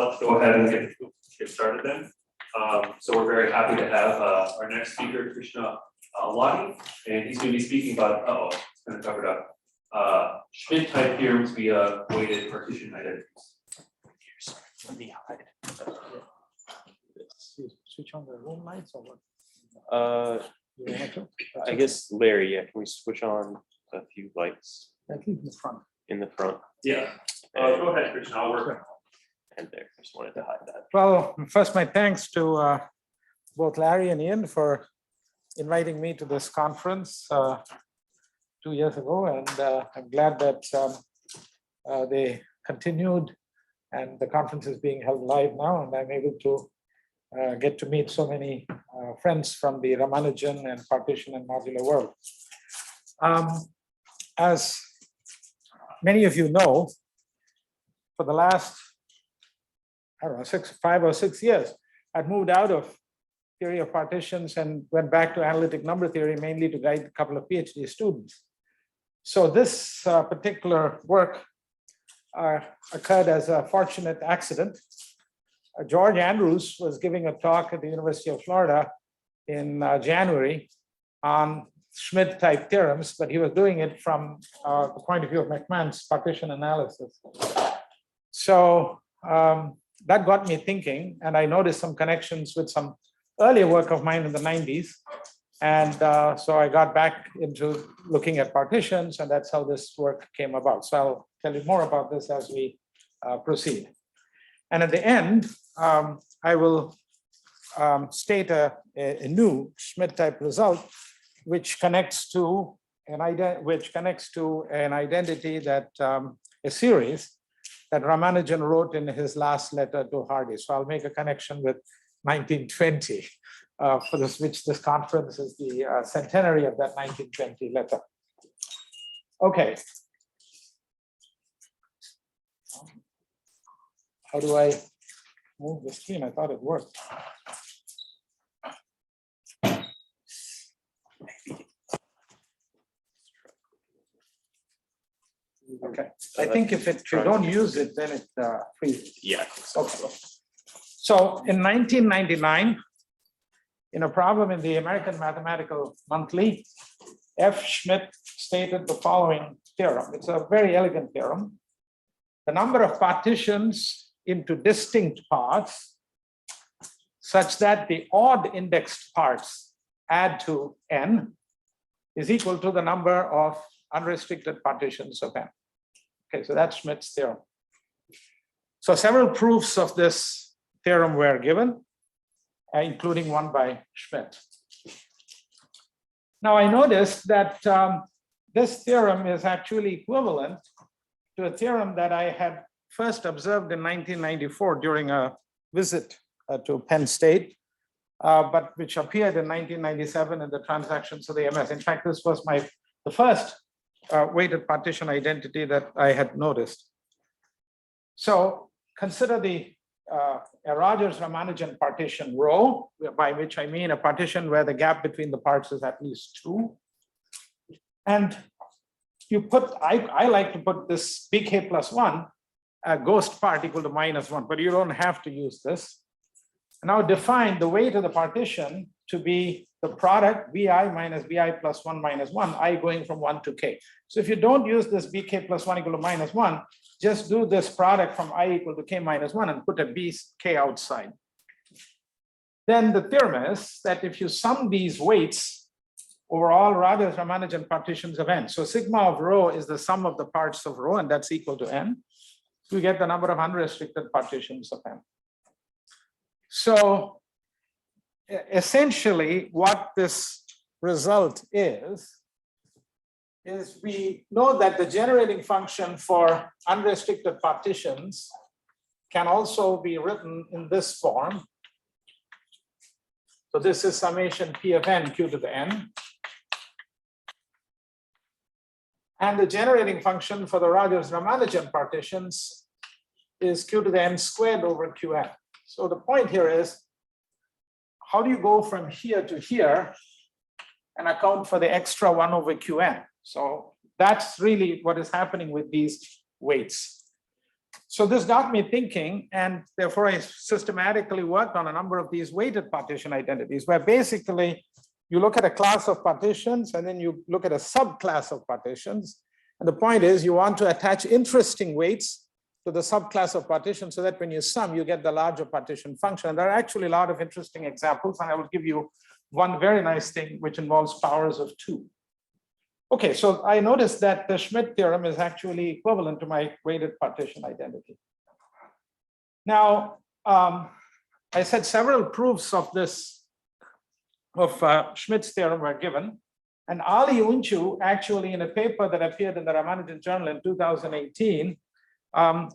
Let's go ahead and get started then. So we're very happy to have our next speaker, Krishnaswami Alladi, and he's going to be speaking about, it's kind of covered up, Schmidt-type theorems via weighted partition identities. Let me hide. Switch on the room lights or what? I guess Larry, yeah, can we switch on a few lights At least in the front. in the front Yeah. Go ahead, Krishna. I'll work. and there? Just wanted to hide that. Well, first, my thanks to both Larry and Ian for inviting me to this conference 2 years ago, and I'm glad that they continued, and the conference is being held live now, and I'm able to get to meet so many friends from the Ramanujan and partition and modular world. As many of you know, for the last, I don't know, 5 or 6 years, I'd moved out of theory of partitions and went back to analytic number theory, mainly to guide a couple of PhD students. So this particular work occurred as a fortunate accident. George Andrews was giving a talk at the University of Florida in January on Schmidt-type theorems, but he was doing it from the point of view of MacMahon's partition analysis. So that got me thinking, and I noticed some connections with some earlier work of mine in the 90s. And so I got back into looking at partitions, and that's how this work came about. So I'll tell you more about this as we proceed. And at the end, I will state a new Schmidt-type result, which connects to an identity that a series that Ramanujan wrote in his last letter to Hardy. So I'll make a connection with 1920, for which this conference is the centenary of that 1920 letter. Okay. How do I move the screen? I thought it worked. Okay. I think if you don't use it, then it freezes. Yeah. Okay. So in 1999, in a problem in the American Mathematical Monthly, F. Schmidt stated the following theorem. It's a very elegant theorem. The number of partitions into distinct parts such that the odd indexed parts add to n is equal to the number of unrestricted partitions of n. Okay, so that's Schmidt's theorem. So several proofs of this theorem were given, including one by Schmidt. Now I noticed that this theorem is actually equivalent to a theorem that I had first observed in 1994 during a visit to Penn State, but which appeared in 1997 in the Transactions of the MS. In fact, this was the first weighted partition identity that I had noticed. So consider the a Rogers-Ramanujan partition rho, by which I mean a partition where the gap between the parts is at least 2. And you put, I like to put this bk plus 1, a ghost part equal to -1, but you don't have to use this. Now define the weight of the partition to be the product vi minus bi plus 1 minus 1, I going from 1 to k. So if you don't use this bk plus 1 equal to -1, just do this product from I equal to k minus 1 and put a bk outside. Then the theorem is that if you sum these weights over all Rogers-Ramanujan partitions of n, so sigma of rho is the sum of the parts of rho, and that's equal to n, you get the number of unrestricted partitions of n. So essentially what this result is we know that the generating function for unrestricted partitions can also be written in this form. So this is summation p of n q to the n. And the generating function for the Rogers-Ramanujan partitions is q to the n squared over qn. So the point here is, how do you go from here to here and account for the extra 1 over qn? So that's really what is happening with these weights. So this got me thinking, and therefore I systematically worked on a number of these weighted partition identities, where basically you look at a class of partitions and then you look at a subclass of partitions. And the point is you want to attach interesting weights to the subclass of partition so that when you sum, you get the larger partition function. And there are actually a lot of interesting examples, and I will give you one very nice thing which involves powers of 2. Okay, so I noticed that the Schmidt theorem is actually equivalent to my weighted partition identity. Now, I said several proofs of this, of Schmidt's theorem were given. And Ali Unchu actually in a paper that appeared in the Ramanujan journal in 2018,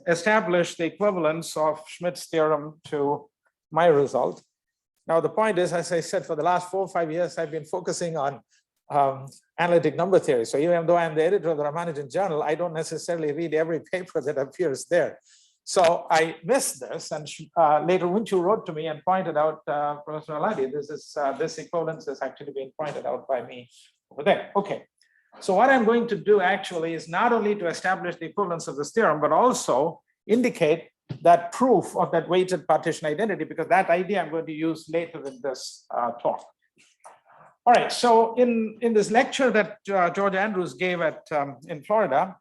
established the equivalence of Schmidt's theorem to my result. Now, the point is, as I said, for the last 4 or 5 years, I've been focusing on analytic number theory. So even though I'm the editor of the Ramanujan journal, I don't necessarily read every paper that appears there. So I missed this, and later Unchu wrote to me and pointed out, Professor Alladi, this equivalence has actually been pointed out by me over there. Okay, so what I'm going to do actually is not only to establish the equivalence of this theorem, but also indicate that proof of that weighted partition identity, because that idea I'm going to use later in this talk. All right, so in this lecture that George Andrews gave at in Florida,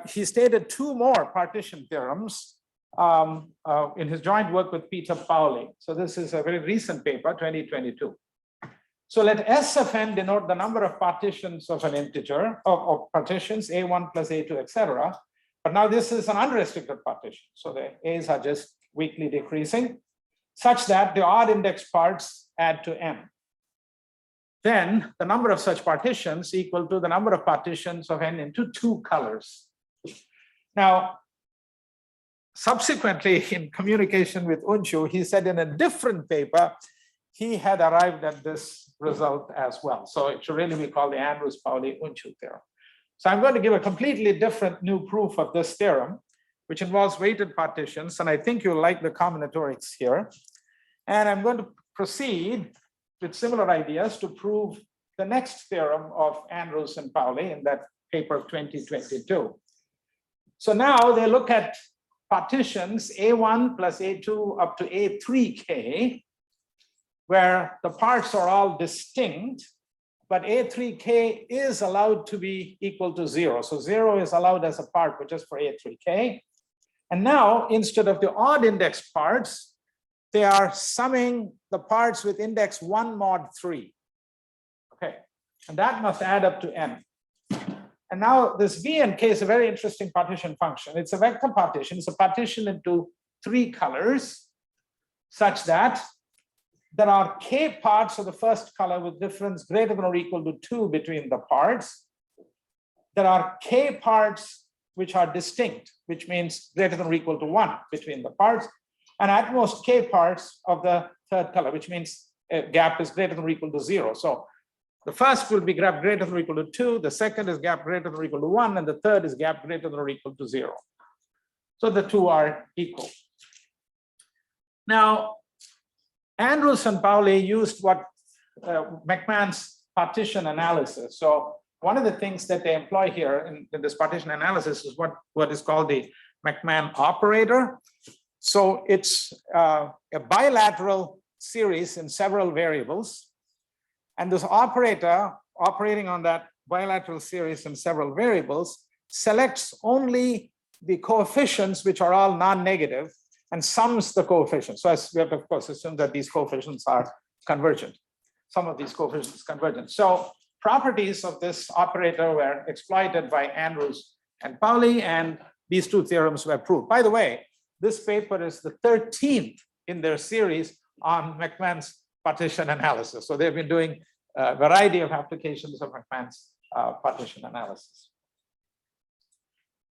he stated 2 more partition theorems in his joint work with Peter Pauli. So this is a very recent paper, 2022. So let S of n denote the number of partitions of an integer, of partitions, A1 plus A2, etc. But now this is an unrestricted partition. So the A's are just weakly decreasing, such that the odd index parts add to n. Then the number of such partitions equal to the number of partitions of n into 2 colors. Now, subsequently in communication with Unchu, he said in a different paper, he had arrived at this result as well. So it should really be called the Andrews-Paule Unchu theorem. So I'm going to give a completely different new proof of this theorem, which involves weighted partitions. And I think you'll like the combinatorics here. And I'm going to proceed with similar ideas to prove the next theorem of Andrews and Pauli in that paper of 2022. So now they look at partitions A1 plus A2 up to A3K, where the parts are all distinct, but A3K is allowed to be equal to 0. So 0 is allowed as a part, but just for A3K. And now, instead of the odd index parts, they are summing the parts with index 1 mod 3. Okay, and that must add up to n. And now this V and K is a very interesting partition function. It's a vector partition. It's a partition into 3 colors, such that there are K parts of the first color with difference greater than or equal to 2 between the parts. There are K parts which are distinct, which means greater than or equal to 1 between the parts. And at most K parts of the third color, which means a gap is greater than or equal to 0. So the first will be gap greater than or equal to 2, the second is gap greater than or equal to 1, and the third is gap greater than or equal to 0. So the 2 are equal. Now, Andrews and Pauli used what MacMahon's partition analysis. So one of the things that they employ here in this partition analysis is what is called the MacMahon operator. So it's a bilateral series in several variables. And this operator operating on that bilateral series in several variables selects only the coefficients which are all non-negative and sums the coefficients. So as we have to, of course, assume that these coefficients are convergent. Some of these coefficients convergent. So properties of this operator were exploited by Andrews and Pauli, and these 2 theorems were proved. By the way, this paper is the 13th in their series on MacMahon's partition analysis. So they've been doing a variety of applications of MacMahon's partition analysis.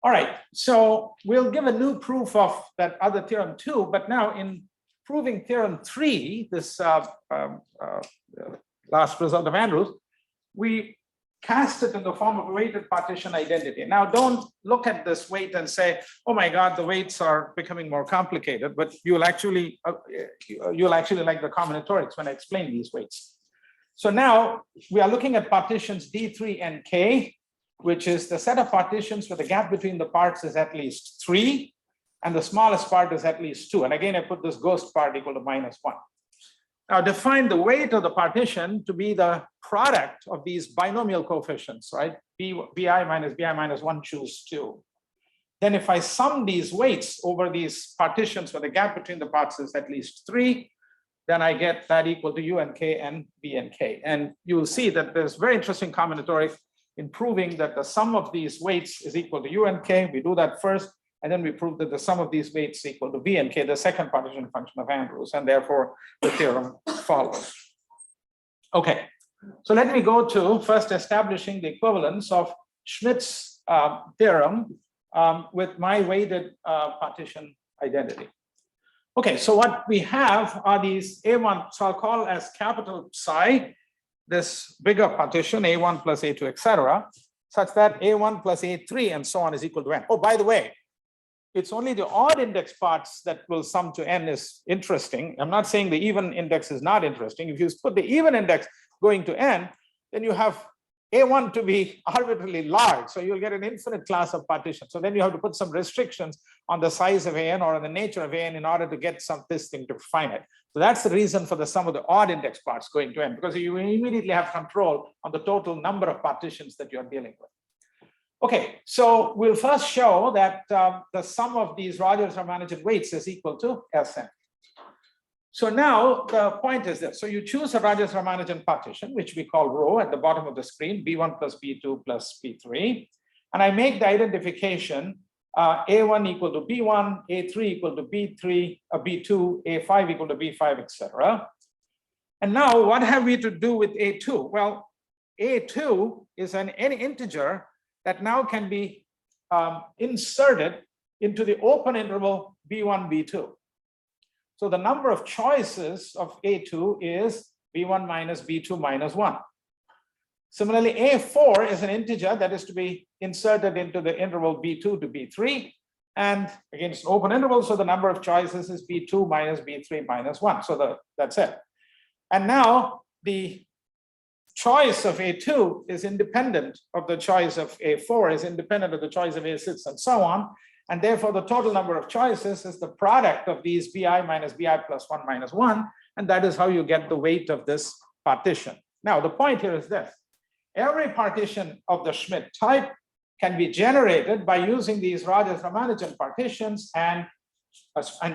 All right, so we'll give a new proof of that other theorem too, but now in proving theorem 3, this last result of Andrews, we cast it in the form of a weighted partition identity. Now don't look at this weight and say, oh my God, the weights are becoming more complicated, but you'll actually like the combinatorics when I explain these weights. So now we are looking at partitions D3 and K, which is the set of partitions where the gap between the parts is at least 3, and the smallest part is at least 2. And again, I put this ghost part equal to -1. Now define the weight of the partition to be the product of these binomial coefficients, right? Bi minus 1, choose 2. Then if I sum these weights over these partitions where the gap between the parts is at least 3, then I get that equal to U and K and B and K. And you will see that there's very interesting combinatorics in proving that the sum of these weights is equal to U and K. We do that first, and then we prove that the sum of these weights is equal to B and K, the second partition function of Andrews, and therefore the theorem follows. Okay, so let me go to first establishing the equivalence of Schmidt's theorem with my weighted partition identity. Okay, so what we have are these A1, so I'll call as capital psi, this bigger partition, A1 plus A2, etc., such that A1 plus A3 and so on is equal to N. Oh, by the way, it's only the odd index parts that will sum to N is interesting. I'm not saying the even index is not interesting. If you put the even index going to N, then you have A1 to be arbitrarily large. So you'll get an infinite class of partitions. So then you have to put some restrictions on the size of AN or on the nature of AN in order to get this thing to finite. So that's the reason for the sum of the odd index parts going to N, because you immediately have control on the total number of partitions that you're dealing with. Okay, so we'll first show that the sum of these Rogers-Ramanujan weights is equal to Sn. So now the point is this. So you choose a Rogers-Ramanujan partition, which we call rho at the bottom of the screen, B1 plus B2 plus B3. And I make the identification A1 equal to B1, A3 equal to B3, B2, A5 equal to B5, etc. And now what have we to do with A2? Well, A2 is any integer that now can be inserted into the open interval B1, B2. So the number of choices of A2 is B1 minus B2 minus 1. Similarly, A4 is an integer that is to be inserted into the interval B2 to B3. And again, it's an open interval, so the number of choices is B2 minus B3 minus 1. So that's it. And now the choice of A2 is independent of the choice of A4, is independent of the choice of A6, and so on. And therefore, the total number of choices is the product of these Bi minus Bi plus 1 minus 1. And that is how you get the weight of this partition. Now, the point here is this. Every partition of the Schmidt type can be generated by using these Rogers-Ramanujan partitions, and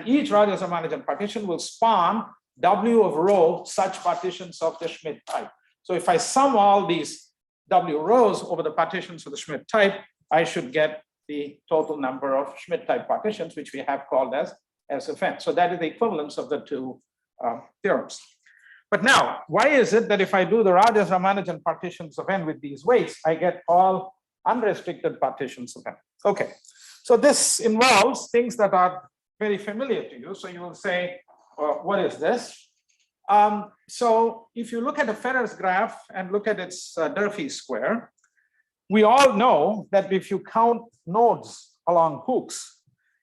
each Rogers-Ramanujan partition will spawn W of rho such partitions of the Schmidt type. So if I sum all these W rows over the partitions of the Schmidt type, I should get the total number of Schmidt type partitions, which we have called as S of N. So that is the equivalence of the two theorems. But now, why is it that if I do the Rogers-Ramanujan partitions of N with these weights, I get all unrestricted partitions of N? Okay, so this involves things that are very familiar to you. So you will say, what is this? So if you look at a Ferrer's graph and look at its Durfee square, we all know that if you count nodes along hooks,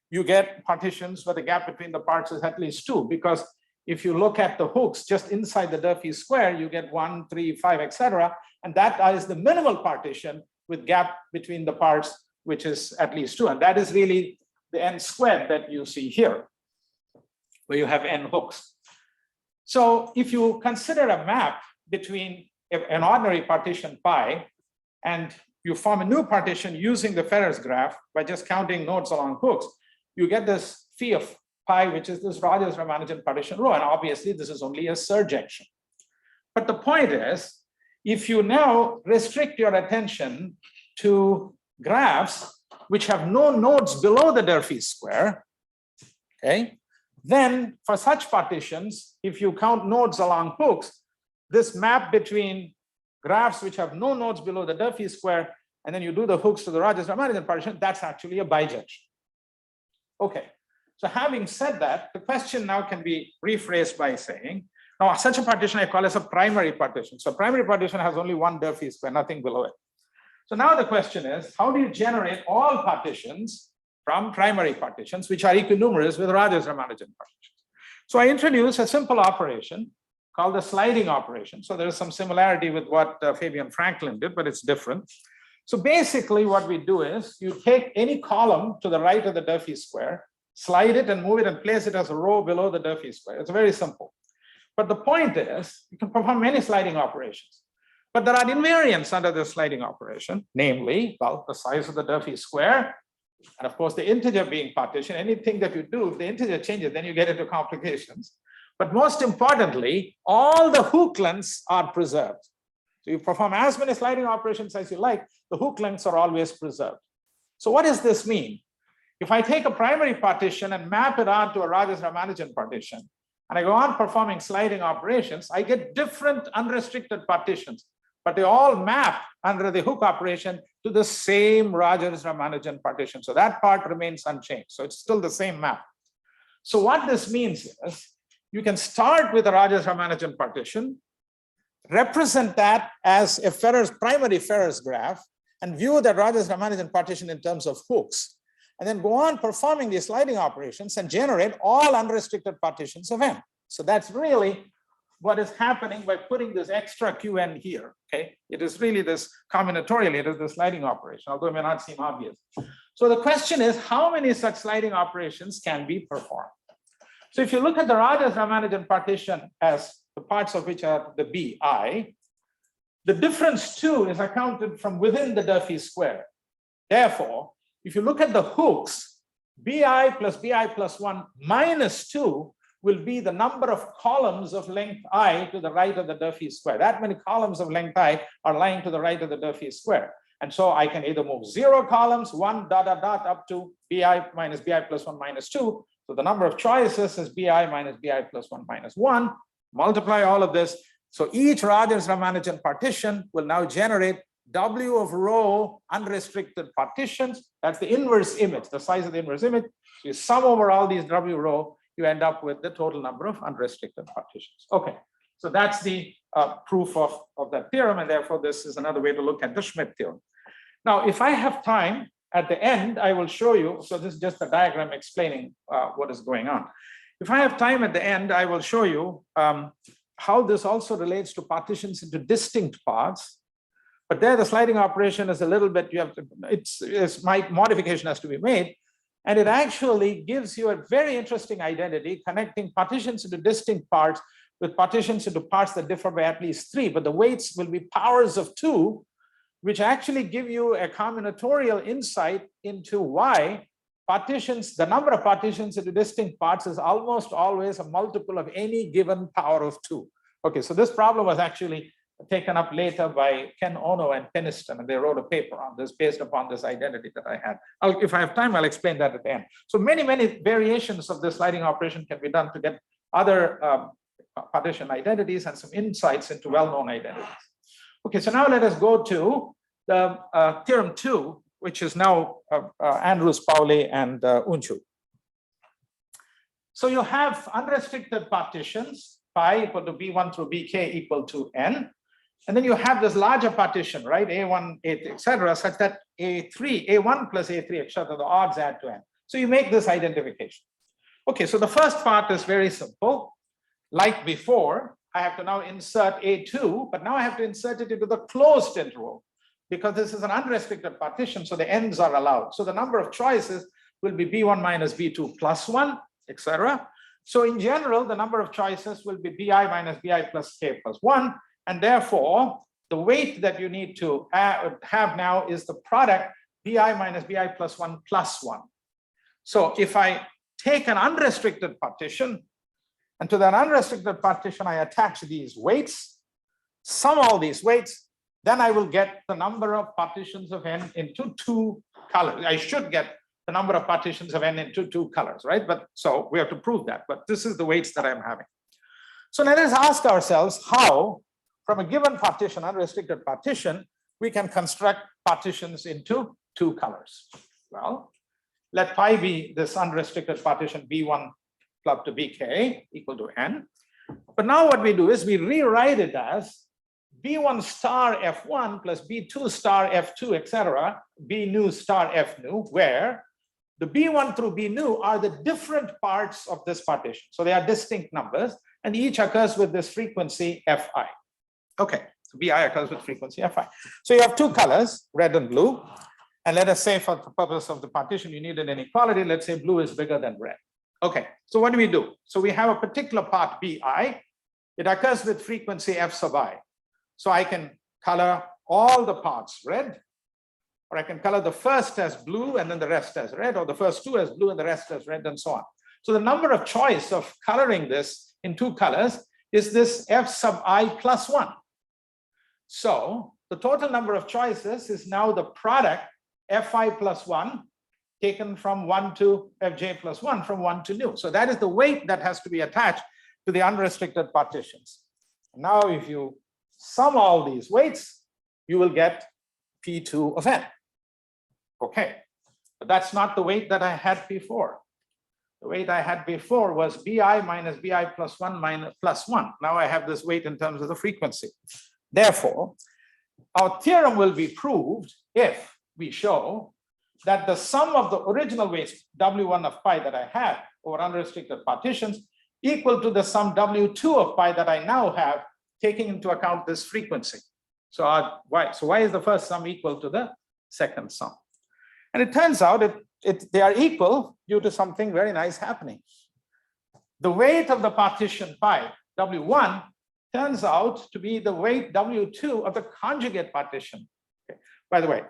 you get partitions where the gap between the parts is at least 2, because if you look at the hooks just inside the Durfee square, you get 1, 3, 5, etc. And that is the minimal partition with gap between the parts, which is at least 2. And that is really the N squared that you see here, where you have N hooks. So if you consider a map between an ordinary partition pi, and you form a new partition using the Ferrer's graph by just counting nodes along hooks, you get this phi of pi, which is this Rogers-Ramanujan partition rho. And obviously, this is only a surjection. But the point is, if you now restrict your attention to graphs which have no nodes below the Durfee square, okay, then for such partitions, if you count nodes along hooks, this map between graphs which have no nodes below the Durfee square, and then you do the hooks to the Rogers-Ramanujan partition, that's actually a bijection. Okay, so having said that, the question now can be rephrased by saying, now such a partition I call as a primary partition. So primary partition has only one Durfee square, nothing below it. So now the question is, how do you generate all partitions from primary partitions, which are equinumerous with Rogers-Ramanujan partitions? So I introduce a simple operation called the sliding operation. So there is some similarity with what Fabian Franklin did, but it's different. So basically what we do is you take any column to the right of the Durfee square, slide it and move it and place it as a row below the Durfee square. It's very simple. But the point is, you can perform many sliding operations. But there are invariants under the sliding operation, namely, well, the size of the Durfee square, and of course, the integer being partition. Anything that you do, if the integer changes, then you get into complications. But most importantly, all the hook lengths are preserved. So you perform as many sliding operations as you like, the hook lengths are always preserved. So what does this mean? If I take a primary partition and map it onto a Rogers-Ramanujan partition, and I go on performing sliding operations, I get different unrestricted partitions, but they all map under the hook operation to the same Rogers-Ramanujan partition. So that part remains unchanged. So it's still the same map. So what this means is you can start with a Rogers-Ramanujan partition, represent that as a primary Ferrer's graph, and view the Rogers-Ramanujan partition in terms of hooks, and then go on performing these sliding operations and generate all unrestricted partitions of n. So that's really what is happening by putting this extra qn here. Okay, it is really this combinatorially, it is the sliding operation, although it may not seem obvious. So the question is, how many such sliding operations can be performed? So if you look at the Rogers-Ramanujan partition as the parts of which are the bi, the difference 2 is accounted from within the Durfee square. Therefore, if you look at the hooks, bi plus 1 minus 2 will be the number of columns of length I to the right of the Durfee square. That many columns of length I are lying to the right of the Durfee square. And so I can either move 0 columns, 1 ... up to bi minus bi plus 1 minus 2. So the number of choices is bi minus bi plus 1 minus 1. Multiply all of this. So each Rogers-Ramanujan partition will now generate W of row unrestricted partitions. That's the inverse image, the size of the inverse image. So you sum over all these W row, you end up with the total number of unrestricted partitions. Okay, so that's the proof of that theorem, and therefore this is another way to look at the Schmidt theorem. Now, if I have time at the end, I will show you, so this is just a diagram explaining what is going on. If I have time at the end, I will show you how this also relates to partitions into distinct parts. But there the sliding operation is a little bit, you have to, it's my modification has to be made. And it actually gives you a very interesting identity connecting partitions into distinct parts with partitions into parts that differ by at least 3, but the weights will be powers of 2, which actually give you a combinatorial insight into why partitions, the number of partitions into distinct parts is almost always a multiple of any given power of 2. Okay, so this problem was actually taken up later by Ken Ono and Peniston, and they wrote a paper on this based upon this identity that I had. If I have time, I'll explain that at the end. So many variations of this sliding operation can be done to get other partition identities and some insights into well-known identities. Okay, so now let us go to the theorem 2, which is now Andrews-Paule and Unchu. So you have unrestricted partitions, pi equal to b1 through bk equal to n. And then you have this larger partition, right? A1, A3, etc., such that A1 plus A3, etc., the odds add to n. So you make this identification. Okay, so the first part is very simple. Like before, I have to now insert A2, but now I have to insert it into the closed interval because this is an unrestricted partition, so the ends are allowed. So the number of choices will be b1 minus b2 plus 1, etc. So in general, the number of choices will be bi minus bi plus k plus 1. And therefore, the weight that you need to have now is the product bi minus bi plus 1 plus 1. So if I take an unrestricted partition, and to that unrestricted partition, I attach these weights, sum all these weights, then I will get the number of partitions of n into 2 colors. I should get the number of partitions of n into 2 colors, right? But so we have to prove that, but this is the weights that I'm having. So let us ask ourselves how, from a given partition, unrestricted partition, we can construct partitions into 2 colors. Well, let pi be this unrestricted partition b1 up to bk equal to n. But now what we do is we rewrite it as b1 star f1 plus b2 star f2, etc., b nu star f nu, where the b1 through b nu are the different parts of this partition. So they are distinct numbers, and each occurs with this frequency fi. Okay, so bi occurs with frequency fi. So you have 2 colors, red and blue. And let us say for the purpose of the partition, you need an inequality. Let's say blue is bigger than red. Okay, so what do? So we have a particular part bi. It occurs with frequency f sub I. So I can color all the parts red, or I can color the first as blue and then the rest as red, or the first two as blue and the rest as red, and so on. So the number of choice of coloring this in two colors is this f sub I plus 1. So the total number of choices is now the product fi plus 1 taken from 1 to fj plus 1 from 1 to nu. So that is the weight that has to be attached to the unrestricted partitions. Now if you sum all these weights, you will get P2 of n. Okay, but that's not the weight that I had before. The weight I had before was bi minus bi plus 1 minus plus 1. Now I have this weight in terms of the frequency. Therefore, our theorem will be proved if we show that the sum of the original weights W1 of pi that I had over unrestricted partitions equal to the sum W2 of pi that I now have, taking into account this frequency. So why is the first sum equal to the second sum? And it turns out they are equal due to something very nice happening. The weight of the partition pi, W1, turns out to be the weight W2 of the conjugate partition. Okay. By the way,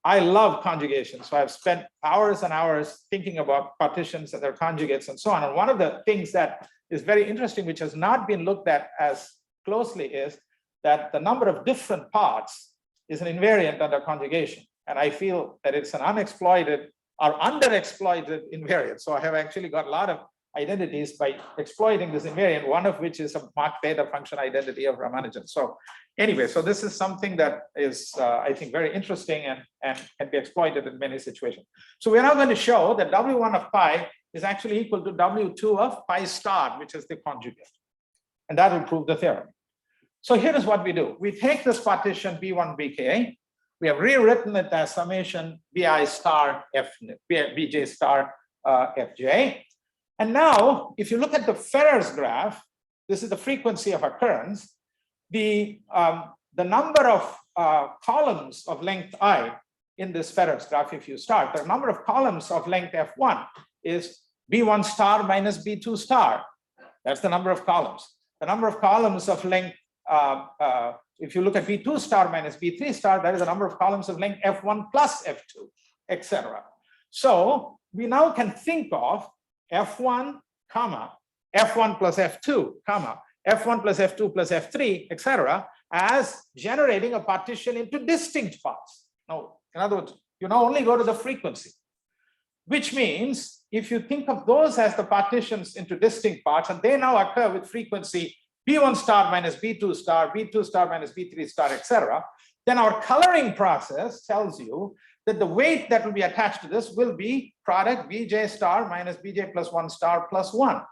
I love conjugation. So I've spent hours and hours thinking about partitions and their conjugates and so on. And one of the things that is very interesting, which has not been looked at as closely, is that the number of different parts is an invariant under conjugation. And I feel that it's an unexploited or underexploited invariant. So I have actually got a lot of identities by exploiting this invariant, one of which is a Mach theta function identity of Ramanujan. So anyway, so this is something that is, I think, very interesting and can be exploited in many situations. So we're now going to show that W1 of pi is actually equal to W2 of pi star, which is the conjugate. And that will prove the theorem. So here is what we do. We take this partition B1 BK. We have rewritten it as summation Bi star F, Bj star Fj. And now, if you look at the Ferrer's graph, this is the frequency of occurrence. The number of columns of length I in this Ferrer's graph, if you start, the number of columns of length F1 is B1 star minus B2 star. That's the number of columns. The number of columns of length, if you look at B2 star minus B3 star, that is the number of columns of length F1 plus F2, etc. So we now can think of F1, comma, F1 plus F2, comma, F1 plus F2 plus F3, etc., as generating a partition into distinct parts. Now, in other words, you now only go to the frequency, which means if you think of those as the partitions into distinct parts, and they now occur with frequency B1 star minus B2 star, B2 star minus B3 star, etc., then our coloring process tells you that the weight that will be attached to this will be product Bj star minus Bj plus 1 star plus 1.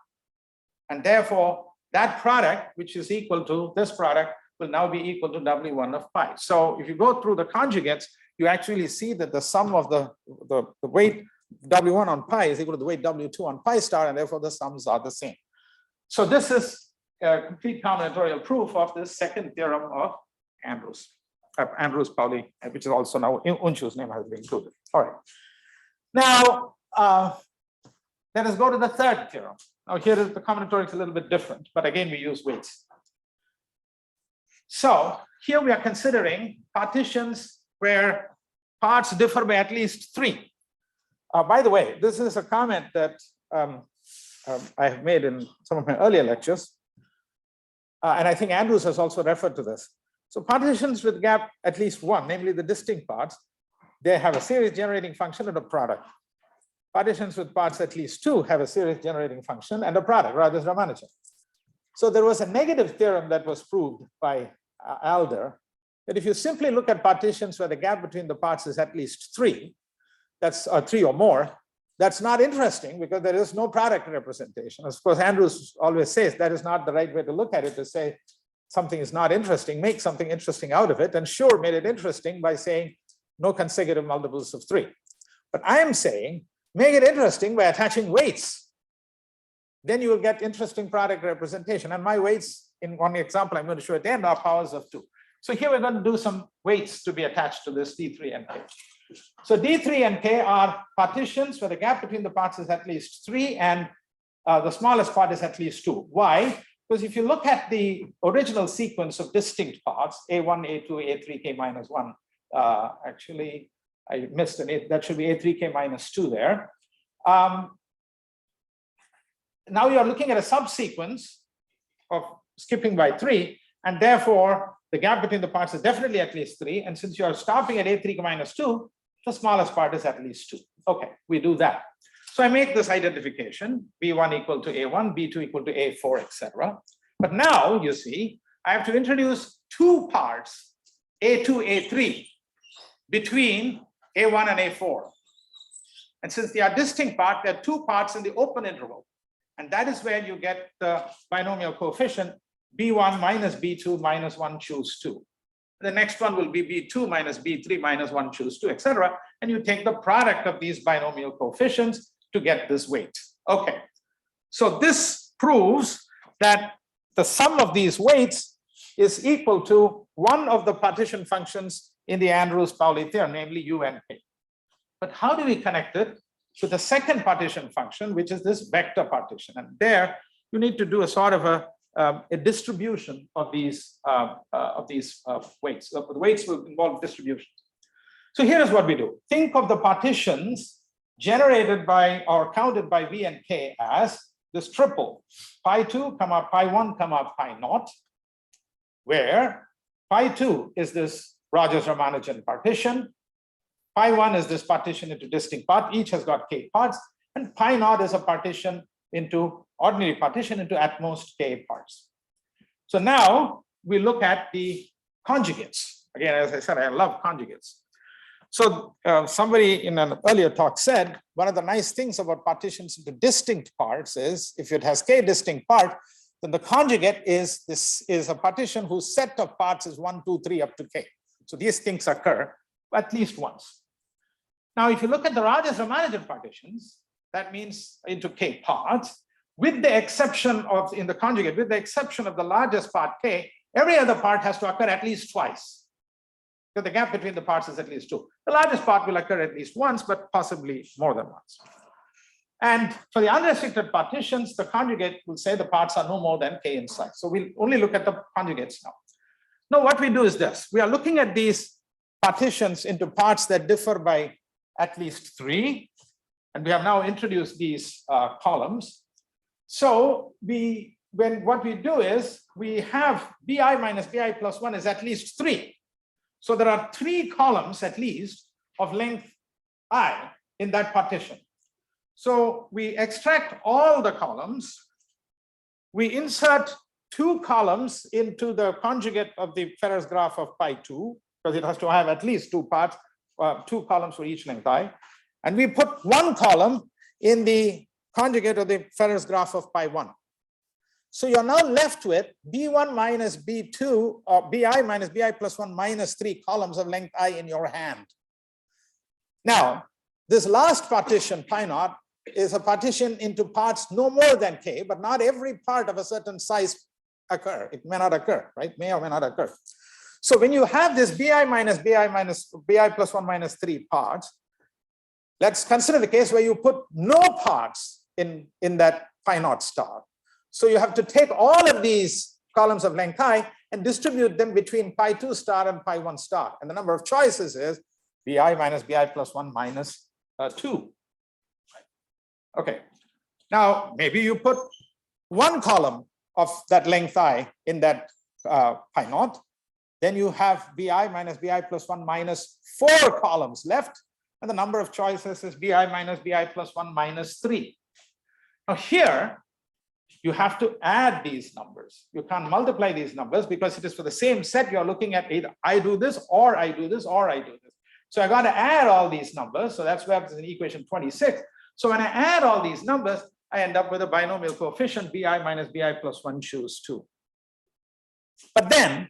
And therefore, that product, which is equal to this product, will now be equal to W1 of pi. So if you go through the conjugates, you actually see that the sum of the weight W1 on pi is equal to the weight W2 on pi star, and therefore the sums are the same. So this is a complete combinatorial proof of this second theorem of Andrews-Paule, which is also now Unshu's name has been included. All right. Now, let us go to the third theorem. Now, here is the combinatorial is a little bit different, but again, we use weights. So here we are considering partitions where parts differ by at least 3. By the way, this is a comment that I have made in some of my earlier lectures. And I think Andrews has also referred to this. So partitions with gap at least 1, namely the distinct parts, they have a series generating function and a product. Partitions with parts at least 2 have a series generating function and a product, Rogers-Ramanujan. So there was a negative theorem that was proved by Alder, that if you simply look at partitions where the gap between the parts is at least 3, that's 3 or more, that's not interesting because there is no product representation. Of course, Andrews always says that is not the right way to look at it, to say something is not interesting, make something interesting out of it, and Schur made it interesting by saying no consecutive multiples of 3. But I am saying make it interesting by attaching weights. Then you will get interesting product representation. And my weights, in one example I'm going to show at the end, are powers of 2. So here we're going to do some weights to be attached to this T3 and K. So D3 and K are partitions where the gap between the parts is at least 3 and the smallest part is at least 2. Why? Because if you look at the original sequence of distinct parts, A1, A2, A3, K minus 1, actually, I missed an 8, that should be A3, K minus 2 there. Now you're looking at a subsequence of skipping by 3, and therefore the gap between the parts is definitely at least 3. And since you're stopping at A3 minus 2, the smallest part is at least 2. Okay, we do that. So I make this identification, B1 equal to A1, B2 equal to A4, etc. But now you see, I have to introduce 2 parts, A2, A3, between A1 and A4. And since they are distinct parts, there are 2 parts in the open interval. And that is where you get the binomial coefficient B1 minus B2 minus 1 choose 2. The next one will be B2 minus B3 minus 1 choose 2, etc. And you take the product of these binomial coefficients to get this weight. Okay, so this proves that the sum of these weights is equal to one of the partition functions in the Andrews-Paule theorem, namely U and K. But how do we connect it to the second partition function, which is this vector partition? And there you need to do a sort of a distribution of these weights. The weights will involve distributions. So here is what we do. Think of the partitions generated by or counted by V and K as this triple, pi2, pi1, pi0, where pi2 is this Rogers-Ramanujan partition, pi1 is this partition into distinct part, each has got K parts, and pi0 is a partition into ordinary partition into at most K parts. So now we look at the conjugates. Again, as I said, I love conjugates. So somebody in an earlier talk said, one of the nice things about partitions into distinct parts is if it has K distinct parts, then the conjugate is a partition whose set of parts is 1, 2, 3 up to K. So these things occur at least once. Now, if you look at the Rogers-Ramanujan partitions, that means into K parts, with the exception of, in the conjugate, with the exception of the largest part K, every other part has to occur at least twice. So the gap between the parts is at least 2. The largest part will occur at least once, but possibly more than once. And for the unrestricted partitions, the conjugate will say the parts are no more than K in size. So we'll only look at the conjugates now. Now what we do is this. We are looking at these partitions into parts that differ by at least 3. And we have now introduced these columns. So what we do is we have BI minus BI plus 1 is at least 3. So there are 3 columns at least of length I in that partition. So we extract all the columns. We insert 2 columns into the conjugate of the Ferrer's graph of pi2, because it has to have at least 2 parts, 2 columns for each length I. And we put 1 column in the conjugate of the Ferrer's graph of pi1. So you're now left with B1 minus B2 or BI minus BI plus 1 minus 3 columns of length I in your hand. Now, this last partition, pi0, is a partition into parts no more than K, but not every part of a certain size occur. It may not occur, right? May or may not occur. So when you have this BI minus BI plus 1 minus 3 parts, let's consider the case where you put no parts in that pi0 star. So you have to take all of these columns of length I and distribute them between pi2 star and pi1 star. And the number of choices is BI minus BI plus 1 minus 2. Okay. Now, maybe you put 1 column of that length I in that pi0. Then you have BI minus BI plus 1 minus 4 columns left. And the number of choices is BI minus BI plus 1 minus 3. Now here, you have to add these numbers. You can't multiply these numbers because it is for the same set. You're looking at either I do this or I do this or I do this. So I got to add all these numbers. So that's where it's in equation 26. So when I add all these numbers, I end up with a binomial coefficient BI minus BI plus 1 choose 2. But then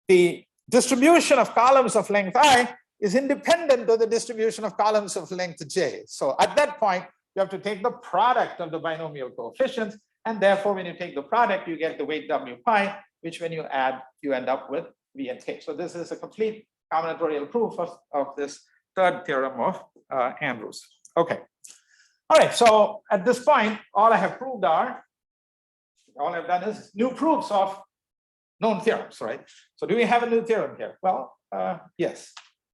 the distribution of columns of length I is independent of the distribution of columns of length j. So at that point, you have to take the product of the binomial coefficients, and therefore when you take the product, you get the weight W pi, which when you add, you end up with V and K. So this is a complete combinatorial proof of this third theorem of Andrews. Okay. All right. So at this point, all I've done is new proofs of known theorems, right? So do we have a new theorem here? Well, yes.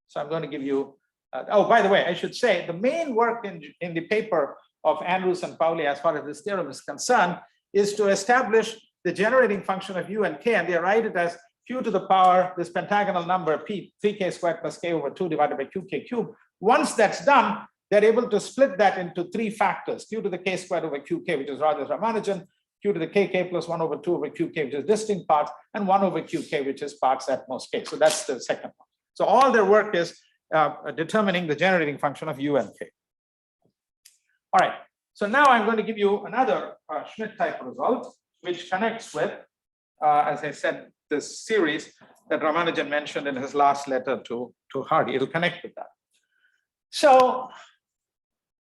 So I'm going to give you, oh, by the way, I should say the main work in the paper of Andrews and Pauli as far as this theorem is concerned is to establish the generating function of u and k, and they write it as q to the power, this pentagonal number p, 3k squared plus k over 2 divided by qk cubed. Once that's done, they're able to split that into three factors: q to the k squared over qk, which is Rogers-Ramanujan, q to the kk plus 1 over 2 over qk, which is distinct parts, and 1 over qk, which is parts at most k. So that's the second one. So all their work is determining the generating function of u and k. All right. So now I'm going to give you another Schmidt-type result, which connects with, as I said, this series that Ramanujan mentioned in his last letter to Hardy. It'll connect with that. So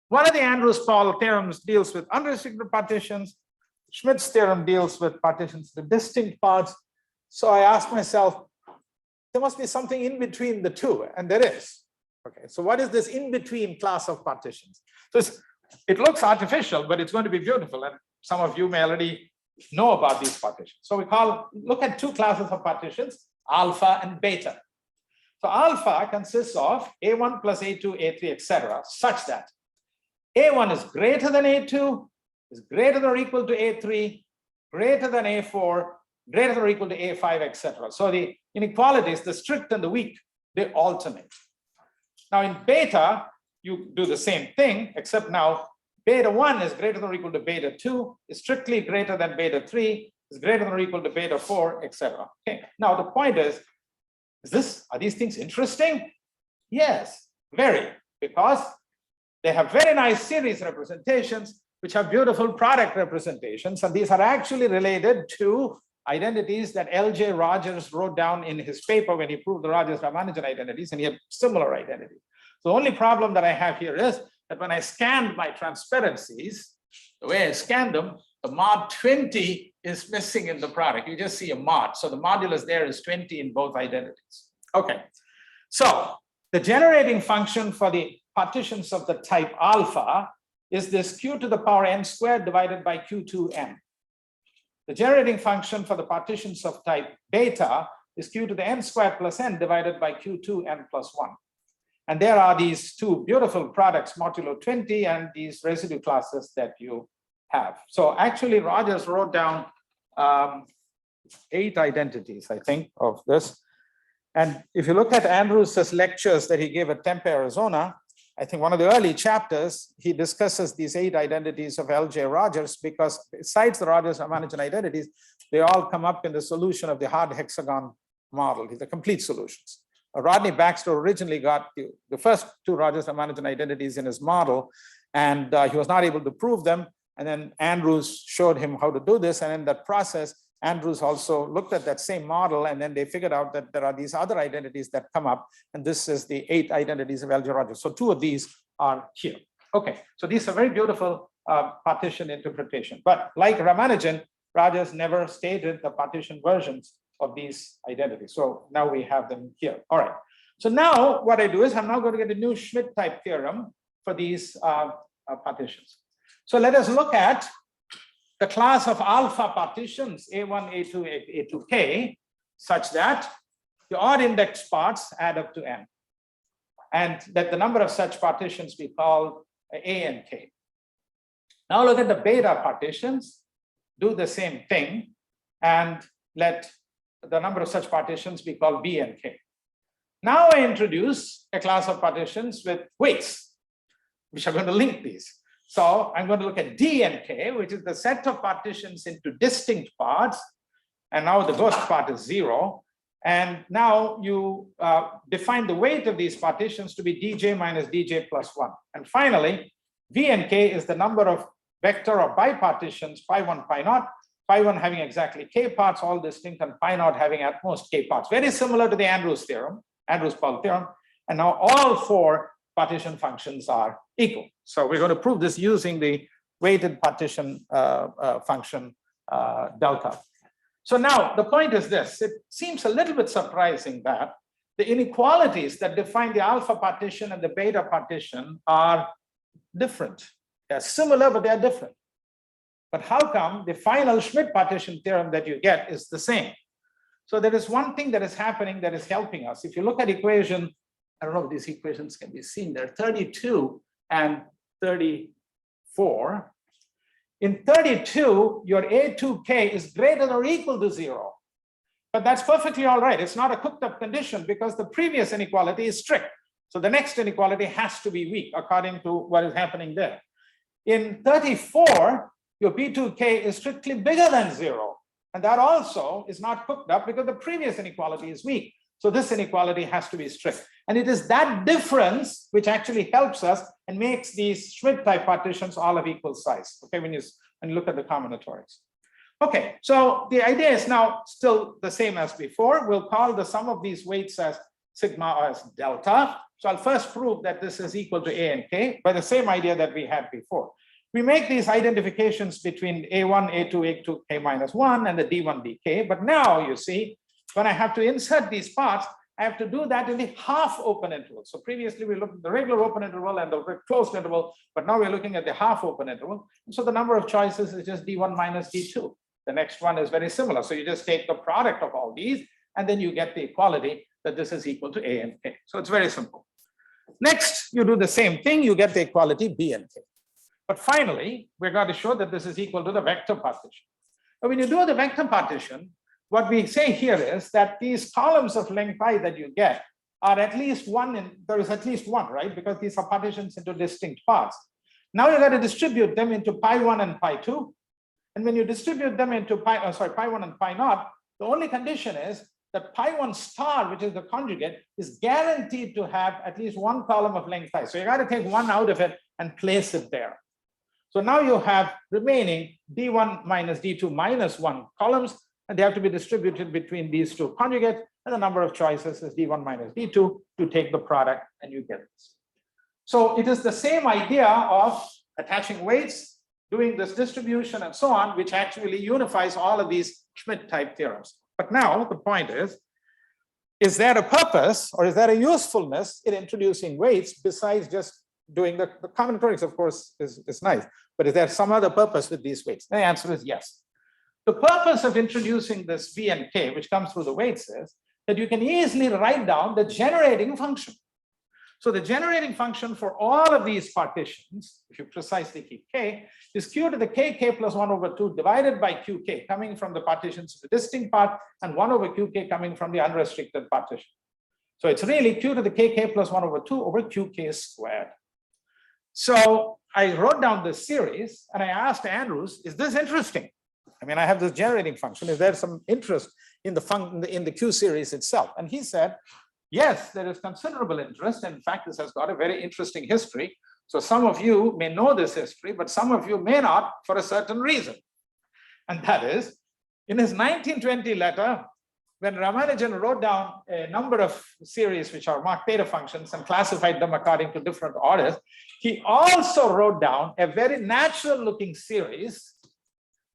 one of the Andrews-Paule theorems deals with unrestricted partitions. Schmidt's theorem deals with partitions, the distinct parts. So I asked myself, there must be something in between the two, and there is. Okay, so what is this in-between class of partitions? So it looks artificial, but it's going to be beautiful, and some of you may already know about these partitions. So look at two classes of partitions, alpha and beta. So alpha consists of A1 plus A2, A3, etc., such that A1 is greater than A2, is greater than or equal to A3, greater than A4, greater than or equal to A5, etc. So the inequalities, the strict and the weak, they alternate. Now in beta, you do the same thing, except now beta 1 is greater than or equal to beta 2, is strictly greater than beta 3, is greater than or equal to beta 4, etc. Okay. Now the point is are these things interesting? Yes, very, because they have very nice series representations, which have beautiful product representations, and these are actually related to identities that L.J. Rogers wrote down in his paper when he proved the Rogers-Ramanujan identities, and he had similar identities. The only problem that I have here is that when I scanned my transparencies, the way I scanned them, the mod 20 is missing in the product. You just see a mod. So the modulus there is 20 in both identities. Okay. So the generating function for the partitions of the type alpha is this q to the power n squared divided by q2n. The generating function for the partitions of type beta is q to the n squared plus n divided by q2n plus 1. And there are these two beautiful products, modulo 20, and these residue classes that you have. So actually, Rogers wrote down 8 identities, I think, of this. And if you look at Andrews' lectures that he gave at Tempe, Arizona, I think one of the early chapters, he discusses these 8 identities of L.J. Rogers, because besides the Rogers-Ramanujan identities, they all come up in the solution of the hard hexagon model, the complete solutions. Rodney Baxter originally got the first 2 Rogers-Ramanujan identities in his model, and he was not able to prove them. And then Andrews showed him how to do this. And in that process, Andrews also looked at that same model, and then they figured out that there are these other identities that come up. And this is the 8 identities of L.J. Rogers. So 2 of these are here. Okay, so these are very beautiful partition interpretation. But like Ramanujan, Rogers never stated the partition versions of these identities. So now we have them here. All right. So now what I do is I'm now going to get a new Schmidt-type theorem for these partitions. So let us look at the class of alpha partitions, A1, A2, A2k, such that the odd index parts add up to n, and that the number of such partitions be called A and k. Now look at the beta partitions, do the same thing, and let the number of such partitions be called B and K. Now I introduce a class of partitions with weights, which are going to link these. So I'm going to look at D and K, which is the set of partitions into distinct parts. And now the ghost part is 0. And now you define the weight of these partitions to be dj minus dj plus 1. And finally, V and K is the number of vector or bipartitions, pi 1, pi naught, pi 1 having exactly k parts, all distinct, and pi naught having at most k parts. Very similar to the Andrews theorem, Andrews-Paule theorem. And now all 4 partition functions are equal. So we're going to prove this using the weighted partition function delta. So now the point is this: it seems a little bit surprising that the inequalities that define the alpha partition and the beta partition are different. They're similar, but they're different. But how come the final Schmidt partition theorem that you get is the same? So there is one thing that is happening that is helping us. If you look at equation, I don't know if these equations can be seen there, 32 and 34. In 32, your A2K is greater than or equal to 0. But that's perfectly all right. It's not a cooked up condition because the previous inequality is strict. So the next inequality has to be weak according to what is happening there. In 34, your P2K is strictly bigger than 0. And that also is not cooked up because the previous inequality is weak. So this inequality has to be strict. And it is that difference which actually helps us and makes these Schmidt-type partitions all of equal size. Okay, when you look at the combinatorics. Okay, so the idea is now still the same as before. We'll call the sum of these weights as sigma or as delta. So I'll first prove that this is equal to A and K by the same idea that we had before. We make these identifications between A1, A2, A2, K minus 1 and the D1, DK. But now you see, when I have to insert these parts, I have to do that in the half open interval. So previously we looked at the regular open interval and the closed interval, but now we're looking at the half open interval. And so the number of choices is just D1 minus D2. The next one is very similar. So you just take the product of all these, and then you get the equality that this is equal to A and K. So it's very simple. Next, you do the same thing, you get the equality B and K. But finally, we're going to show that this is equal to the vector partition. But when you do the vector partition, what we say here is that these columns of length I that you get are at least one, there is at least one, right? Because these are partitions into distinct parts. Now you got to distribute them into pi 1 and pi 2. And when you distribute them into pi 1 and pi naught, the only condition is that pi 1 star, which is the conjugate, is guaranteed to have at least one column of length I. So you got to take one out of it and place it there. So now you have remaining D1 minus D2 minus 1 columns, and they have to be distributed between these two conjugates, and the number of choices is D1 minus D2 to take the product, and you get this. So it is the same idea of attaching weights, doing this distribution and so on, which actually unifies all of these Schmidt-type theorems. But now the point is there a purpose or is there a usefulness in introducing weights besides just doing the combinatorics, of course, is nice, but is there some other purpose with these weights? The answer is yes. The purpose of introducing this V and K, which comes through the weights, is that you can easily write down the generating function. So the generating function for all of these partitions, if you precisely keep K, is Q to the K plus 1 over 2 divided by QK coming from the partitions of the distinct part and 1 over QK coming from the unrestricted partition. So it's really Q to the KK plus 1 over 2 over QK squared. So I wrote down this series and I asked Andrews, is this interesting? I mean, I have this generating function. Is there some interest in the function in the Q series itself? And he said, yes, there is considerable interest. In fact, this has got a very interesting history. So some of you may know this history, but some of you may not for a certain reason. And that is, in his 1920 letter, when Ramanujan wrote down a number of series which are Mach theta functions and classified them according to different orders, he also wrote down a very natural looking series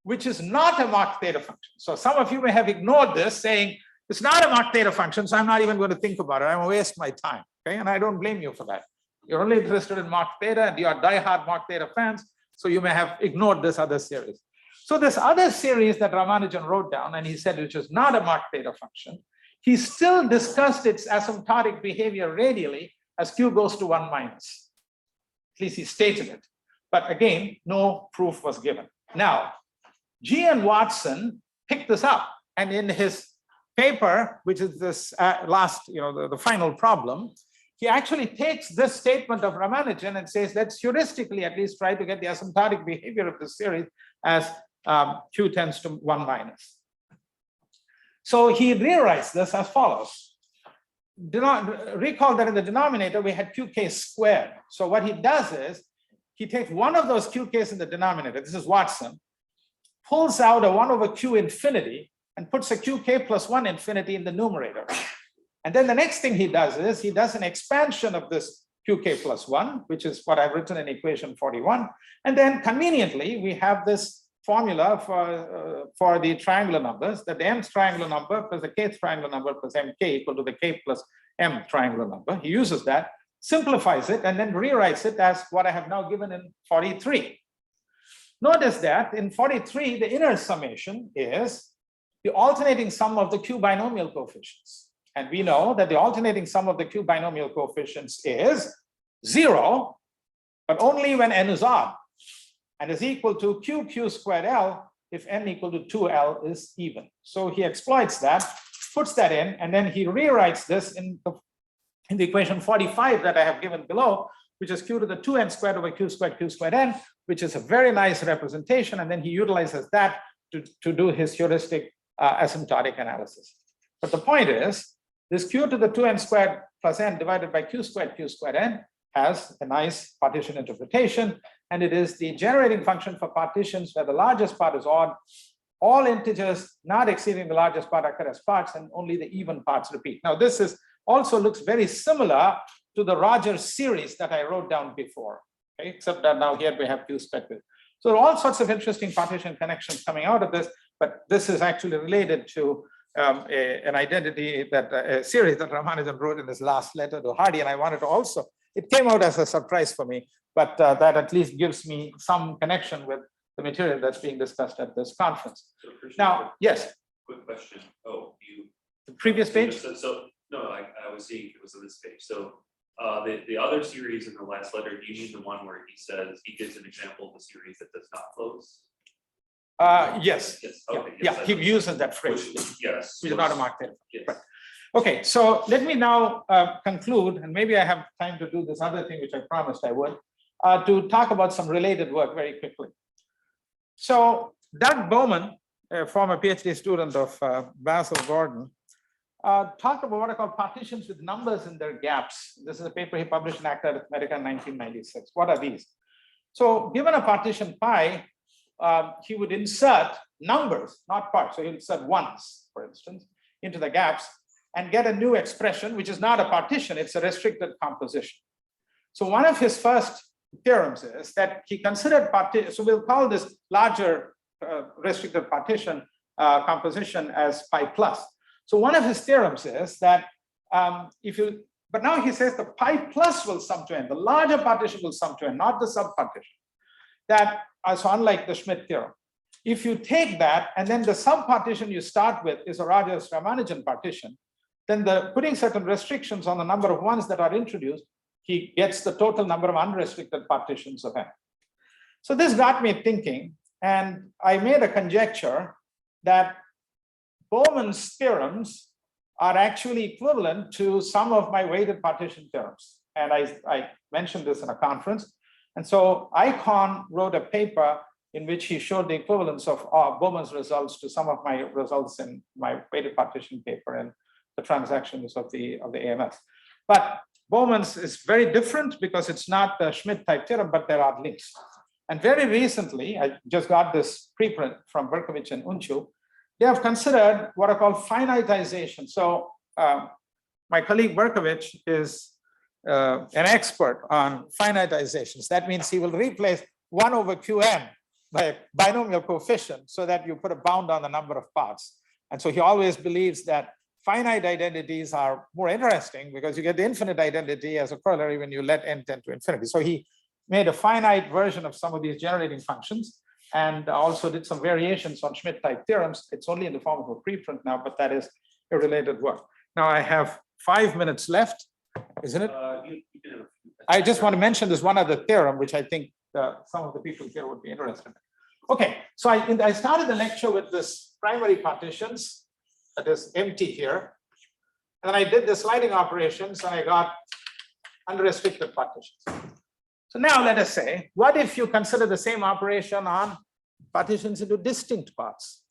which is not a Mach theta function. So some of you may have ignored this, saying it's not a Mach theta function, so I'm not even going to think about it. I'm going to waste my time. Okay, and I don't blame you for that. You're only interested in Mach theta and you are diehard Mach theta fans, so you may have ignored this other series. So this other series that Ramanujan wrote down, and he said which is not a Mach theta function, he still discussed its asymptotic behavior radially as Q goes to 1 minus. At least he stated it. But again, no proof was given. Now, G. and Watson picked this up, and in his paper, which is this last, the final problem, he actually takes this statement of Ramanujan and says, let's heuristically at least try to get the asymptotic behavior of this series as Q tends to 1 minus. So he rewrites this as follows. Do not recall that in the denominator we had QK squared. So what he does is he takes one of those QKs in the denominator, this is Watson, pulls out a 1 over Q infinity and puts a QK plus 1 infinity in the numerator. And then the next thing he does is he does an expansion of this QK plus 1, which is what I've written in equation 41. And then conveniently, we have this formula for the triangular numbers, that the nth triangular number plus the kth triangular number plus mk equal to the k plus M triangular number. He uses that, simplifies it, and then rewrites it as what I have now given in 43. Notice that in 43, the inner summation is the alternating sum of the Q binomial coefficients. And we know that the alternating sum of the Q binomial coefficients is 0, but only when n is odd, and is equal to q squared L if n equal to 2L is even. So he exploits that, puts that in, and then he rewrites this in the equation 45 that I have given below, which is q to the 2n squared over q squared n, which is a very nice representation. And then he utilizes that to do his heuristic asymptotic analysis. But the point is, this q to the 2n squared plus n divided by q squared n has a nice partition interpretation, and it is the generating function for partitions where the largest part is odd, all integers not exceeding the largest part occur as parts, and only the even parts repeat. Now this is also looks very similar to the Rogers series that I wrote down before, okay? Except that now here we have q squared. So there are all sorts of interesting partition connections coming out of this, but this is actually related to an identity that a series that Ramanujan wrote in his last letter to Hardy, and I wanted to also, it came out as a surprise for me, but that at least gives me some connection with the material that's being discussed at this conference. So Now, yes, quick question. Oh, you. the previous page. So no, I was seeing it was on this page. So the other series in the last letter, do you mean the one where he says, he gives an example of a series that does not close? Yes. Yes. Yeah, Okay. yeah, he uses that phrase, Yes. which is not a marked term. Yes. Right. Okay, so let me now conclude, and maybe I have time to do this other thing which I promised I would, to talk about some related work very quickly. So Doug Bowman, a former PhD student of Basil Gordon, talked about what are called partitions with numbers in their gaps. This is a paper he published in Acta Arithmetica in 1996. What are these? So given a partition pi, he would insert numbers, not parts. So he'll insert ones, for instance, into the gaps and get a new expression, which is not a partition, it's a restricted composition. So one of his first theorems is that he considered partition, so we'll call this larger restricted partition composition as pi plus. So one of his theorems is that but now he says the pi plus will sum to n, the larger partition will sum to n, not the subpartition. That is unlike the Schmidt theorem. If you take that and then the subpartition you start with is a Rogers-Ramanujan partition, then putting certain restrictions on the number of ones that are introduced, he gets the total number of unrestricted partitions of n. So this got me thinking, and I made a conjecture that Bowman's theorems are actually equivalent to some of my weighted partition theorems. And I mentioned this in a conference. And so Icahn wrote a paper in which he showed the equivalence of Bowman's results to some of my results in my weighted partition paper and the transactions of the AMS. But Bowman's is very different because it's not the Schmidt-type theorem, but there are links. And very recently, I just got this preprint from Berkovich and Unchu. They have considered what are called finiteization. So my colleague Berkovich is an expert on finitizations. That means he will replace 1 over Qn by a binomial coefficient so that you put a bound on the number of parts. And so he always believes that finite identities are more interesting because you get the infinite identity as a corollary when you let n tend to infinity. So he made a finite version of some of these generating functions and also did some variations on Schmidt-type theorems. It's only in the form of a preprint now, but that is a related work. Now I have 5 minutes left, isn't it? I just want to mention this one other theorem, which I think some of the people here would be interested in. Okay, so I started the lecture with this primary partitions that is empty here. And then I did the sliding operations and I got unrestricted partitions. So now let us say, what if you consider the same operation on partitions into distinct parts?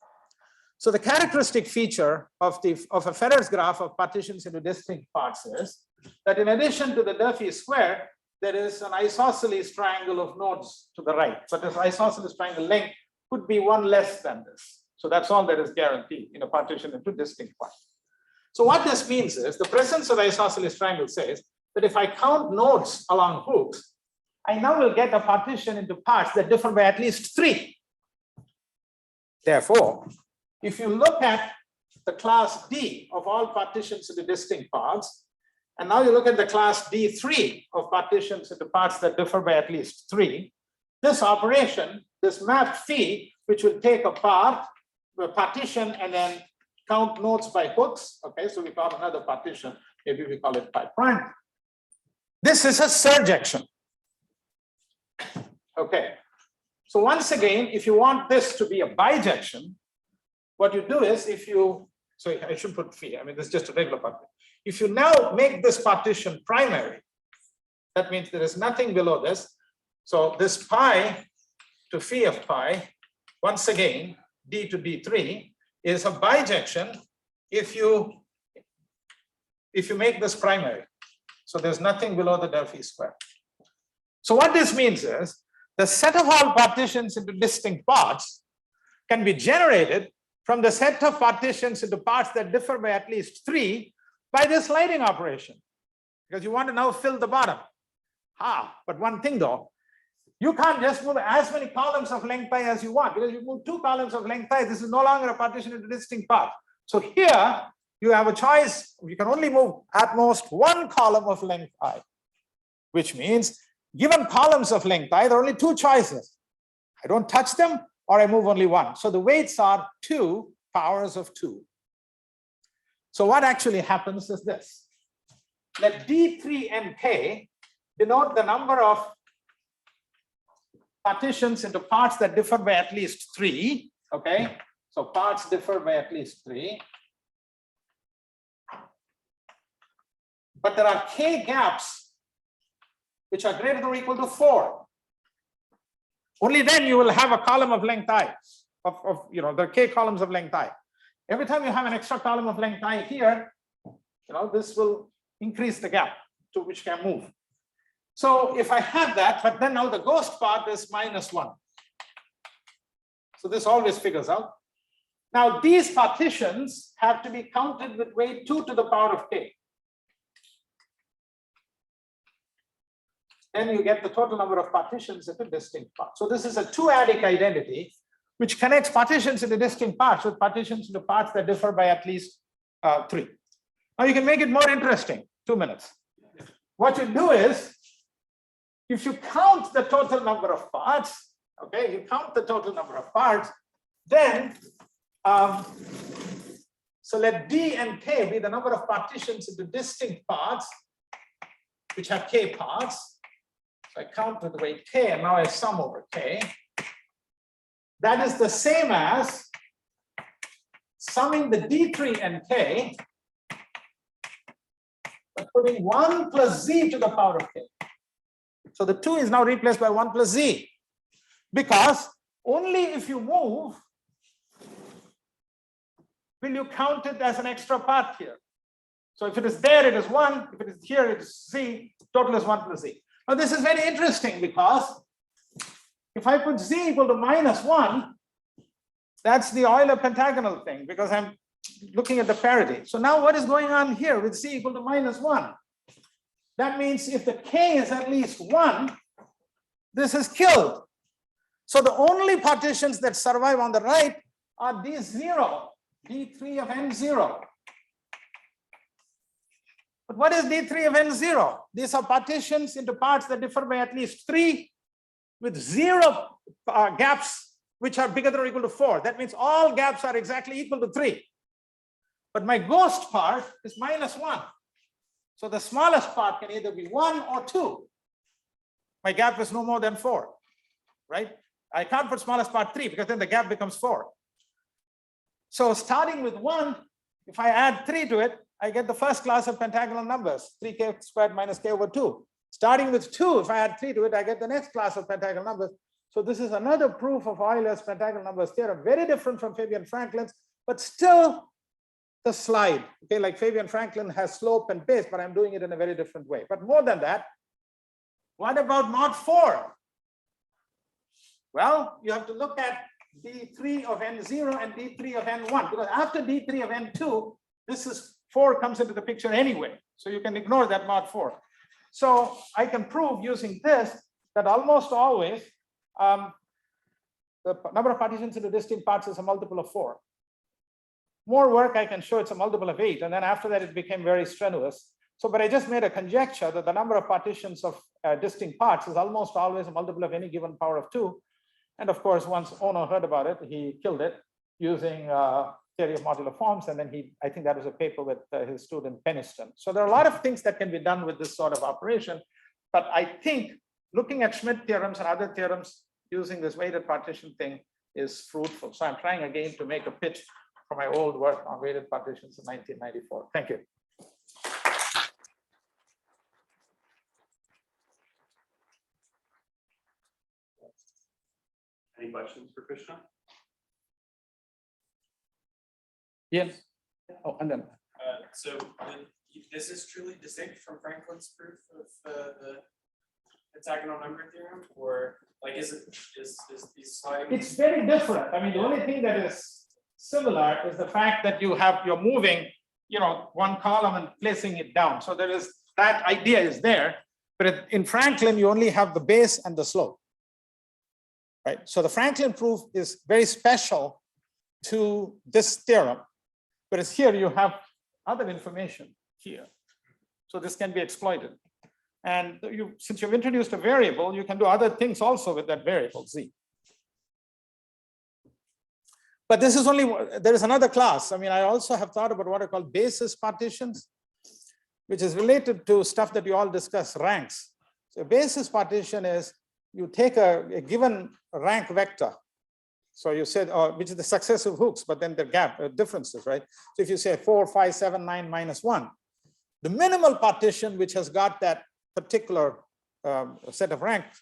So the characteristic feature of a Ferret's graph of partitions into distinct parts is that in addition to the Durfee square, there is an isosceles triangle of nodes to the right. But this isosceles triangle length could be one less than this. So that's all that is guaranteed in a partition into distinct parts. So what this means is the presence of the isosceles triangle says that if I count nodes along hooks, I now will get a partition into parts that differ by at least 3. Therefore, if you look at the class D of all partitions into distinct parts, And now you look at the class D3 of partitions into parts that differ by at least 3. This operation, this map phi, which will take a partition and then count nodes by hooks. Okay, so we call another partition, maybe we call it pi prime. This is a surjection. Okay, so once again, if you want this to be a bijection, what you do is so I should put phi, I mean, this is just a regular partition. If you now make this partition primary, that means there is nothing below this. So this pi to phi of pi, once again, d to d3 is a bijection if you make this primary. So there's nothing below the del phi square. So what this means is the set of all partitions into distinct parts can be generated from the set of partitions into parts that differ by at least 3 by this sliding operation, because you want to now fill the bottom. But one thing though, you can't just move as many columns of length pi as you want, because you move 2 columns of length pi, this is no longer a partition into distinct parts. So here you have a choice, you can only move at most 1 column of length I, which means given columns of length I, there are only 2 choices. I don't touch them or I move only 1. So the weights are 2 powers of 2. So what actually happens is this. Let D3 and K denote the number of partitions into parts that differ by at least 3. Okay, so parts differ by at least 3. But there are K gaps which are greater than or equal to 4. Only then you will have a column of length I, there are K columns of length I. Every time you have an extra column of length I here, this will increase the gap to which can move. So if I have that, but then now the ghost part is -1. So this always figures out. Now these partitions have to be counted with weight 2 to the power of K. Then you get the total number of partitions into distinct parts. So this is a 2-adic identity which connects partitions into distinct parts with partitions into parts that differ by at least 3. Now you can make it more interesting. 2 minutes. What you do is, if you count the total number of parts, okay, you count the total number of parts, then so let D and K be the number of partitions into distinct parts which have K parts. So I count with weight K and now I sum over K. That is the same as summing the D3 and K, but putting 1 plus Z to the power of K. So the 2 is now replaced by 1 plus Z, because only if you move will you count it as an extra part here. So if it is there, it is 1. If it is here, it is Z. Total is 1 plus Z. Now this is very interesting, because if I put Z equal to -1, that's the Euler pentagonal thing, because I'm looking at the parity. So now what is going on here with Z equal to -1? That means if the K is at least 1, this is killed. So the only partitions that survive on the right are these 0, D3 of N0. But what is D3 of N0? These are partitions into parts that differ by at least 3 with 0 gaps which are bigger than or equal to 4. That means all gaps are exactly equal to 3. But my ghost part is -1. So the smallest part can either be 1 or 2. My gap is no more than 4, right? I can't put smallest part 3 because then the gap becomes 4. So starting with 1, if I add 3 to it, I get the first class of pentagonal numbers, 3k squared minus k over 2. Starting with 2, if I add 3 to it, I get the next class of pentagonal numbers. So this is another proof of Euler's pentagonal numbers theorem, very different from Fabian-Franklin's, but still the slide. Okay, like Fabian-Franklin has slope and pace, but I'm doing it in a very different way. But more than that, what about mod 4? Well, you have to look at D3 of N0 and D3 of N1, because after D3 of N2, this is 4 comes into the picture anyway. So you can ignore that mod 4. So I can prove using this that almost always the number of partitions into distinct parts is a multiple of 4. More work, I can show it's a multiple of 8. And then after that, it became very strenuous. So, but I just made a conjecture that the number of partitions of distinct parts is almost always a multiple of any given power of 2. And of course, once Ono heard about it, he killed it using theory of modular forms. And then I think that was a paper with his student Peniston. So there are a lot of things that can be done with this sort of operation. But I think looking at Schmidt theorems and other theorems using this weighted partition thing is fruitful. So I'm trying again to make a pitch for my old work on weighted partitions in 1994. Thank you. Any questions for Krishna? Yes. Oh, and then So this is truly distinct from Franklin's proof of the hexagonal number theorem, or like is these sliding? it's very different. I mean, the only thing that is similar is the fact that you're moving, one column and placing it down. So there is that idea is there, but in Franklin, you only have the base and the slope. Right. So the Franklin proof is very special to this theorem, whereas here you have other information here. So this can be exploited. And since you've introduced a variable, you can do other things also with that variable z. But this is only, there is another class. I mean, I also have thought about what are called basis partitions, which is related to stuff that you all discuss, ranks. So a basis partition is you take a given rank vector. So you said, which is the successive hooks, but then the gap differences, right? So if you say 4, 5, 7, 9, -1, the minimal partition which has got that particular set of ranks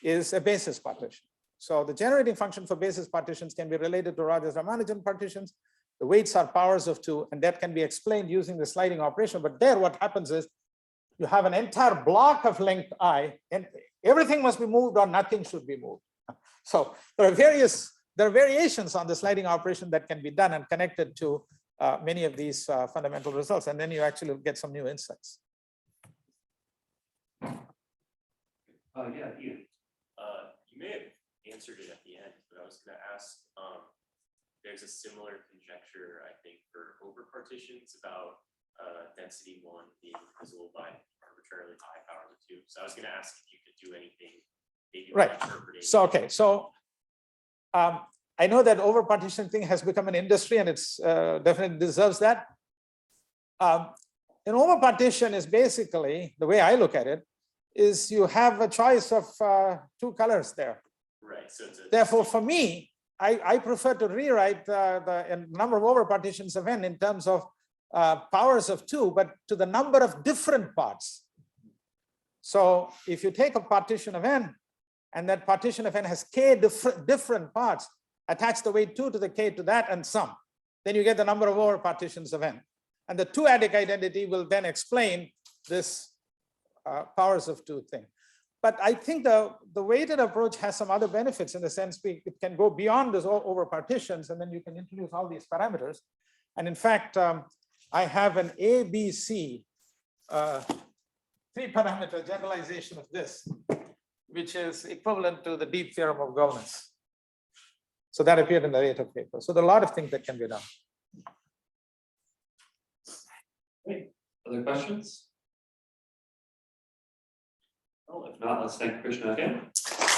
is a basis partition. So the generating function for basis partitions can be related to Rogers-Ramanujan partitions. The weights are powers of 2, and that can be explained using the sliding operation. But there what happens is you have an entire block of length I, and everything must be moved or nothing should be moved. So there are variations on the sliding operation that can be done and connected to many of these fundamental results. And then you actually get some new insights. Yeah, Ian. You may have answered it at the end, but I was going to ask, there's a similar conjecture, I think, for over partitions about density 1 being divisible by arbitrarily high power of 2. So I was going to ask if you could do anything, maybe Right. interpreting. So, okay. So I know that over partition thing has become an industry, and it's definitely deserves that. An over partition is basically, the way I look at it, is you have a choice of 2 colors there. Right. So it's Therefore, for me, I prefer to rewrite the number of over partitions of n in terms of powers of 2, but to the number of different parts. So if you take a partition of n, and that partition of n has k different parts, attach the weight 2 to the k to that and sum, then you get the number of over partitions of n. And the 2-adic identity will then explain this powers of 2 thing. But I think the weighted approach has some other benefits in the sense it can go beyond this over partitions, and then you can introduce all these parameters. And in fact, I have an ABC 3-parameter generalization of this, which is equivalent to the deep theorem of Gomez. So that appeared in the later paper. So there are a lot of things that can be done. Great. Other questions? Well, if not, let's thank Krishna again.